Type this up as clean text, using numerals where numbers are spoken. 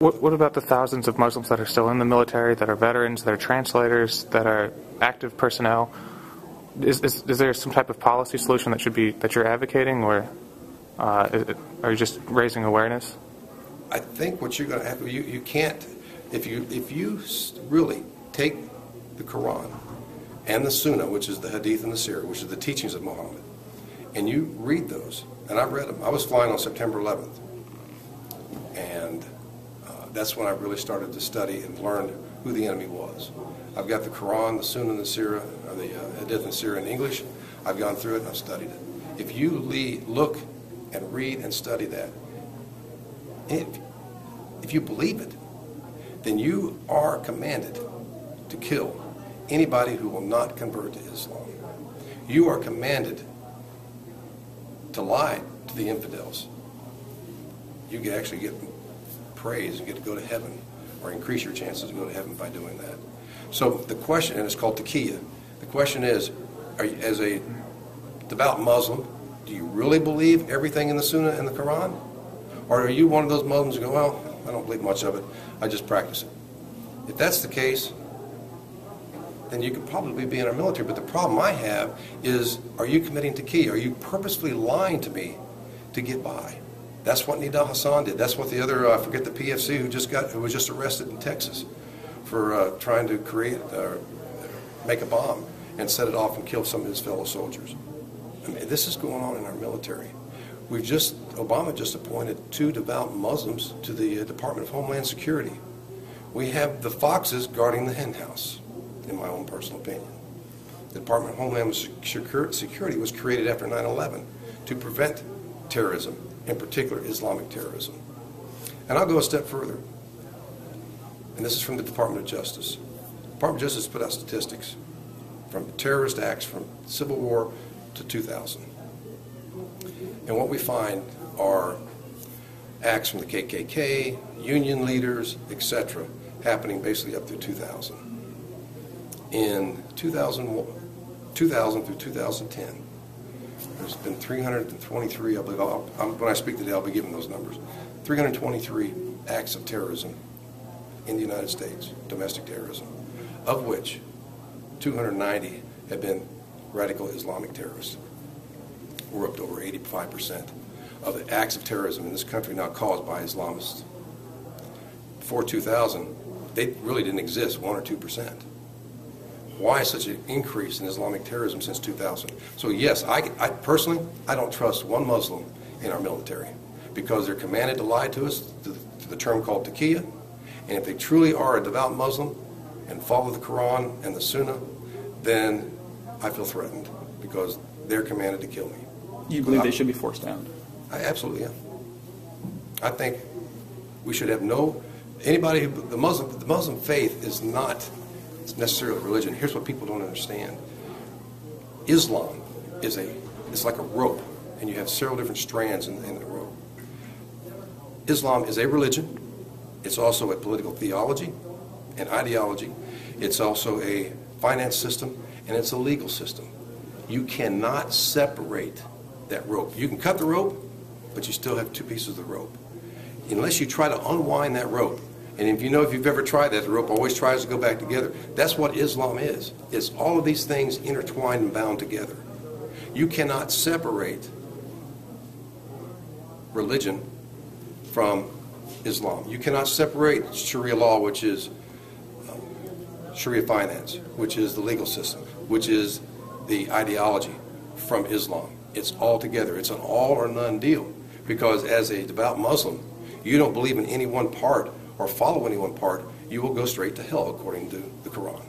What about the thousands of Muslims that are still in the military, that are veterans, that are translators, that are active personnel? Is there some type of policy solution that you're advocating, or are you just raising awareness? I think what you're going to have to, you can't, if you really take the Quran and the Sunnah, which is the Hadith and the Sirah, which is the teachings of Muhammad, and you read those, and I read them. I was flying on September 11th, and that's when I really started to study and learn who the enemy was. I've got the Quran, the Sunnah, and the Sirah, or the Hadith and Sirah in English. I've gone through it and I've studied it. If you look and read and study that, if you believe it, then you are commanded to kill anybody who will not convert to Islam. You are commanded to lie to the infidels. You can actually get praise and get to go to heaven, or increase your chances to go to heaven by doing that. So the question, and it's called taqiyya, the question is, as a devout Muslim, do you really believe everything in the Sunnah and the Quran? Or are you one of those Muslims who go, well, I don't believe much of it, I just practice it? If that's the case, then you could probably be in our military. But the problem I have is, are you committing taqiyya? Are you purposefully lying to me to get by? That's what Nida Hassan did. That's what the other, I forget the PFC who was just arrested in Texas for trying to make a bomb and set it off and kill some of his fellow soldiers. I mean, this is going on in our military. Obama just appointed 2 devout Muslims to the Department of Homeland Security. We have the foxes guarding the hen house, in my own personal opinion. The Department of Homeland Security was created after 9/11 to prevent terrorism, in particular Islamic terrorism. And I'll go a step further. And this is from the Department of Justice. The Department of Justice put out statistics from terrorist acts from Civil War to 2000. And what we find are acts from the KKK, union leaders, etc., happening basically up through 2000. In 2000 through 2010, there's been 323, I believe, when I speak today I'll be giving those numbers, 323 acts of terrorism in the United States, domestic terrorism, of which 290 have been radical Islamic terrorists. We're up to over 85% of the acts of terrorism in this country now caused by Islamists. Before 2000, they really didn't exist, 1 or 2%. Why such an increase in Islamic terrorism since 2000? So yes, I personally, I don't trust one Muslim in our military, because they're commanded to lie to us, to the term called taqiyya, and if they truly are a devout Muslim and follow the Quran and the Sunnah, then I feel threatened, because they're commanded to kill me. You believe they should be forced out? I absolutely am. I think we should have the Muslim faith is not necessarily religion. Here's what people don't understand. Islam it's like a rope, and you have several different strands in the rope. Islam is a religion. It's also a political theology and ideology. It's also a finance system, and it's a legal system. You cannot separate that rope. You can cut the rope, but you still have 2 pieces of the rope. Unless you try to unwind that rope, and if you've ever tried that, the rope always tries to go back together. That's what Islam is. It's all of these things intertwined and bound together. You cannot separate religion from Islam. You cannot separate Sharia law, which is Sharia finance, which is the legal system, which is the ideology, from Islam. It's all together. It's an all or none deal, because as a devout Muslim, you don't believe in any one part or follow any one part, you will go straight to hell according to the Quran.